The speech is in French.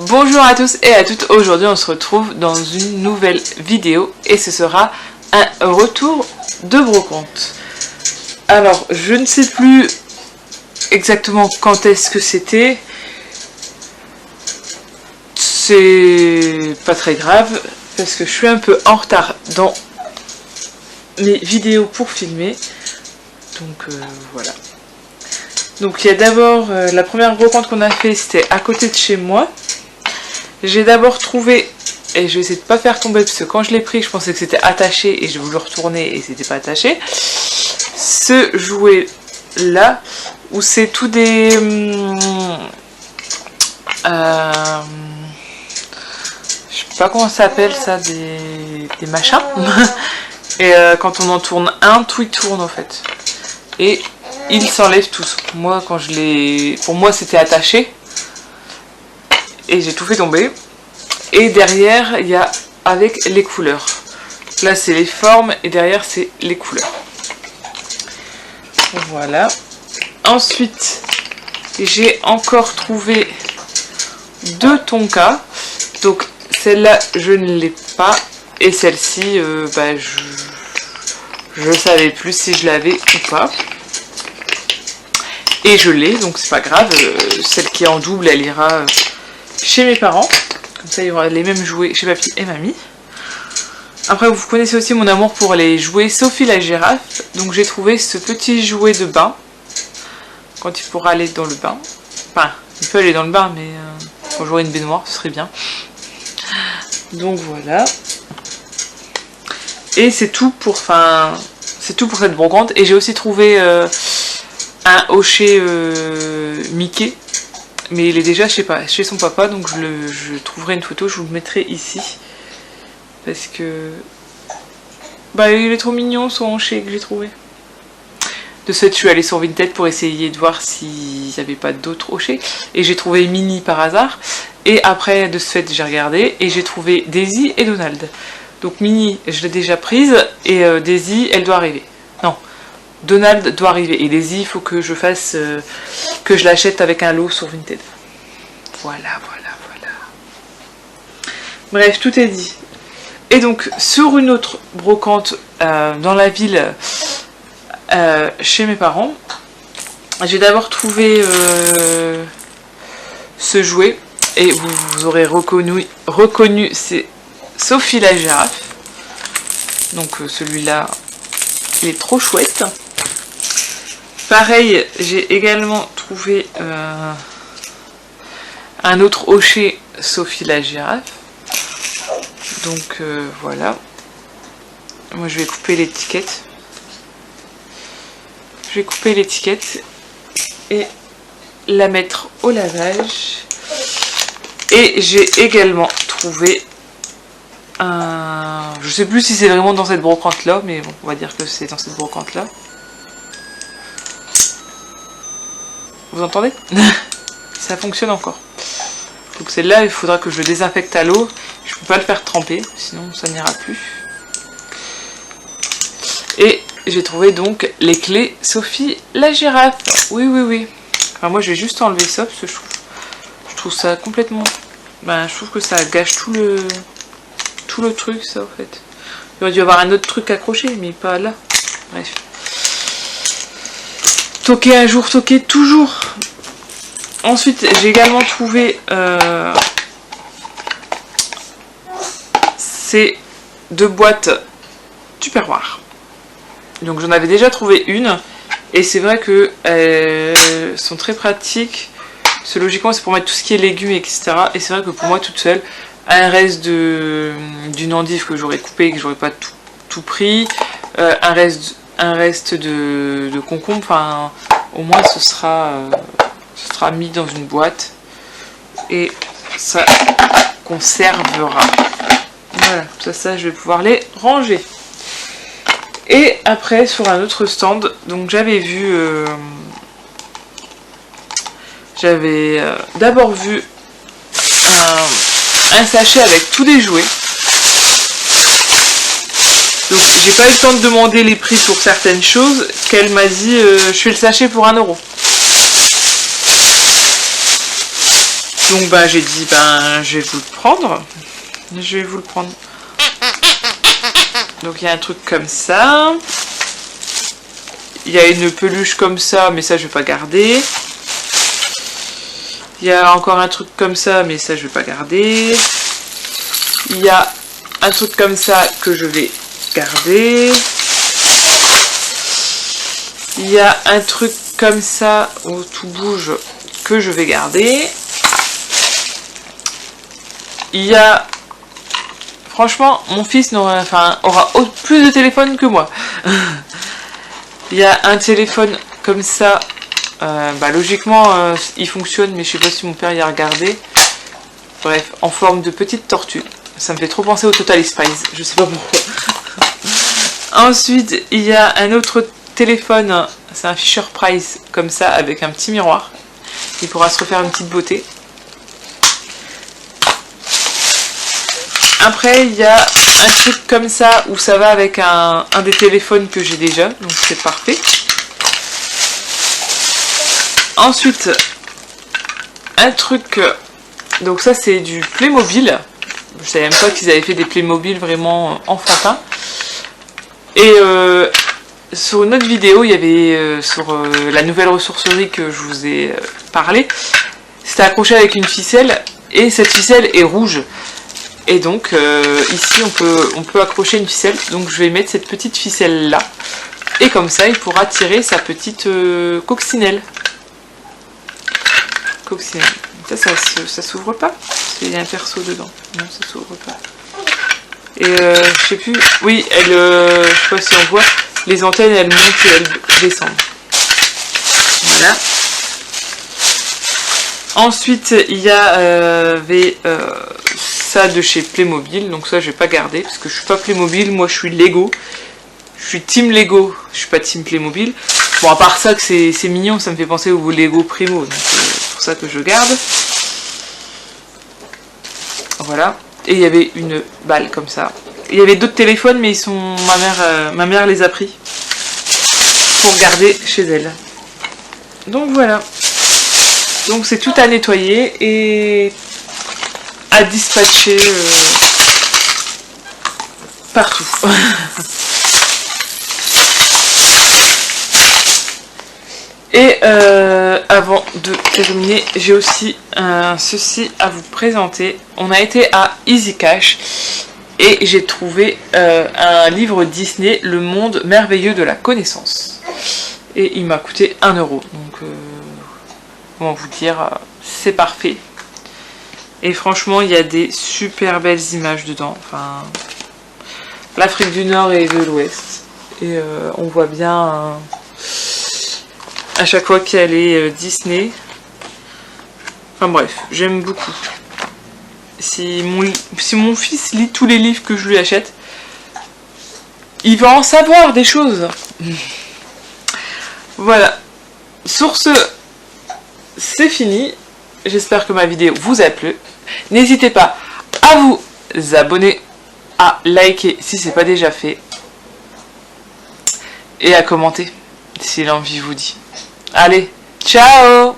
Bonjour à tous et à toutes, aujourd'hui on se retrouve dans une nouvelle vidéo et ce sera un retour de brocante. Alors je ne sais plus exactement quand est-ce que c'était, c'est pas très grave parce que je suis un peu en retard dans mes vidéos pour filmer, donc voilà. Donc il y a d'abord la première brocante qu'on a fait, c'était à côté de chez moi. J'ai d'abord trouvé, et je vais essayer de pas faire tomber parce que quand je l'ai pris je pensais que c'était attaché et j'ai voulu retourner et c'était pas attaché. Ce jouet là où c'est tout des je sais pas comment ça s'appelle ça, des machins. Et quand on en tourne un, tout il tourne en fait. Et ils s'enlèvent tous. Moi quand je l'ai, pour moi c'était attaché. Et j'ai tout fait tomber. Et derrière, il y a avec les couleurs. Là, c'est les formes et derrière, c'est les couleurs. Voilà. Ensuite, j'ai encore trouvé deux tonkas. Donc, celle-là, je ne l'ai pas. Et celle-ci, je savais plus si je l'avais ou pas. Et je l'ai, donc c'est pas grave. Celle qui est en double, elle ira chez mes parents, comme ça il y aura les mêmes jouets chez papy et mamie. Après vous connaissez aussi mon amour pour les jouets Sophie la girafe, donc j'ai trouvé ce petit jouet de bain, quand il pourra aller dans le bain, enfin il peut aller dans le bain mais quand j'aurai une baignoire ce serait bien. Donc voilà, et c'est tout pour, c'est tout pour cette brocante. Et j'ai aussi trouvé un hochet Mickey. Mais il est déjà chez son papa, donc je trouverai une photo, je vous le mettrai ici. Parce que... bah il est trop mignon son hanché que j'ai trouvé. De ce fait, je suis allée sur Vinted pour essayer de voir s'il n'y avait pas d'autres hochets. Et j'ai trouvé Minnie par hasard. Et après, de ce fait, j'ai regardé et j'ai trouvé Daisy et Donald. Donc Minnie, je l'ai déjà prise et Daisy, elle doit arriver. Non, Donald doit arriver et Daisy, il faut que je fasse... que je l'achète avec un lot sur Vinted. Voilà. Bref, tout est dit. Et donc, sur une autre brocante dans la ville, chez mes parents, j'ai d'abord trouvé ce jouet. Et vous aurez reconnu, c'est Sophie la girafe. Donc celui-là, il est trop chouette. Pareil, j'ai également trouvé un autre hochet Sophie la girafe. Donc voilà. Moi je vais couper l'étiquette. Je vais couper l'étiquette et la mettre au lavage. Et j'ai également trouvé un... je sais plus si c'est vraiment dans cette brocante là, mais bon, on va dire que c'est dans cette brocante là. Vous entendez? Ça fonctionne encore. Donc celle-là, il faudra que je le désinfecte à l'eau. Je ne peux pas le faire tremper, sinon ça n'ira plus. Et j'ai trouvé donc les clés Sophie la girafe. Oui. Enfin, moi, je vais juste enlever ça parce que je trouve ça complètement... je trouve que ça gâche tout le truc, ça, en fait. Il aurait dû y avoir un autre truc accroché, mais pas là. Bref. Toquer un jour, toquer toujours. Ensuite, j'ai également trouvé ces deux boîtes Tupperware. Donc j'en avais déjà trouvé une. Et c'est vrai que elles sont très pratiques. Parce que logiquement, c'est pour mettre tout ce qui est légumes, etc. Et c'est vrai que pour moi, toute seule, un reste d'une endive que j'aurais coupé et que j'aurais pas tout pris. Un reste de concombre. Enfin, au moins, ce sera mis dans une boîte. Et ça conservera. Voilà, ça, je vais pouvoir les ranger. Et après, sur un autre stand, donc j'avais vu... j'avais d'abord vu un sachet avec tous les jouets. Donc j'ai pas eu le temps de demander les prix pour certaines choses, qu'elle m'a dit je fais le sachet pour 1 €. Donc bah j'ai dit je vais vous le prendre. Je vais vous le prendre. Donc il y a un truc comme ça. Il y a une peluche comme ça, mais ça je vais pas garder. Il y a encore un truc comme ça, mais ça je vais pas garder. Il y a un truc comme ça que je vais garder. Il y a un truc comme ça où tout bouge que je vais garder. Il y a... Franchement, mon fils aura plus de téléphone que moi. Il y a un téléphone comme ça. Logiquement, il fonctionne, mais je sais pas si mon père y a regardé. Bref, en forme de petite tortue. Ça me fait trop penser au Total Spice. Je sais pas pourquoi. Ensuite, il y a un autre téléphone. C'est un Fisher Price comme ça, avec un petit miroir. Il pourra se refaire une petite beauté. Après, il y a un truc comme ça où ça va avec un des téléphones que j'ai déjà. Donc c'est parfait. Ensuite, un truc... Donc ça, c'est du Playmobil. Je savais même pas qu'ils avaient fait des Playmobil vraiment enfantins. Et sur une autre vidéo, il y avait sur la nouvelle ressourcerie que je vous ai parlé. C'était accroché avec une ficelle. Et cette ficelle est rouge. Et donc ici on peut accrocher une ficelle, donc je vais mettre cette petite ficelle là, et comme ça il pourra tirer sa petite coccinelle. Ça s'ouvre pas, parce qu'il y a un perceau dedans. Non, ça s'ouvre pas. Et je sais plus, oui, je sais pas si on voit, les antennes elles montent et elles descendent. Voilà. Ensuite il y avait ça de chez Playmobil, donc ça je vais pas garder parce que je suis pas Playmobil, moi je suis Lego. Je suis team Lego, je suis pas team Playmobil. Bon, à part ça que c'est mignon, ça me fait penser au Lego Primo, donc c'est pour ça que je garde. Voilà. Et il y avait une balle comme ça. Il y avait d'autres téléphones, mais ma mère les a pris pour garder chez elle. Donc voilà. Donc c'est tout à nettoyer et à dispatcher partout. Et avant de terminer, j'ai aussi ceci à vous présenter. On a été à Easy Cash et j'ai trouvé un livre Disney, Le Monde Merveilleux de la Connaissance. Et il m'a coûté 1 €. Donc, comment vous dire, c'est parfait. Et franchement, il y a des super belles images dedans. Enfin, l'Afrique du Nord et de l'Ouest. Et on voit bien à chaque fois qu'elle est Disney. Enfin bref, j'aime beaucoup. Si mon fils lit tous les livres que je lui achète, il va en savoir des choses. Voilà. Sur ce, c'est fini. J'espère que ma vidéo vous a plu. N'hésitez pas à vous abonner, à liker si ce n'est pas déjà fait, et à commenter si l'envie vous dit. Allez, ciao!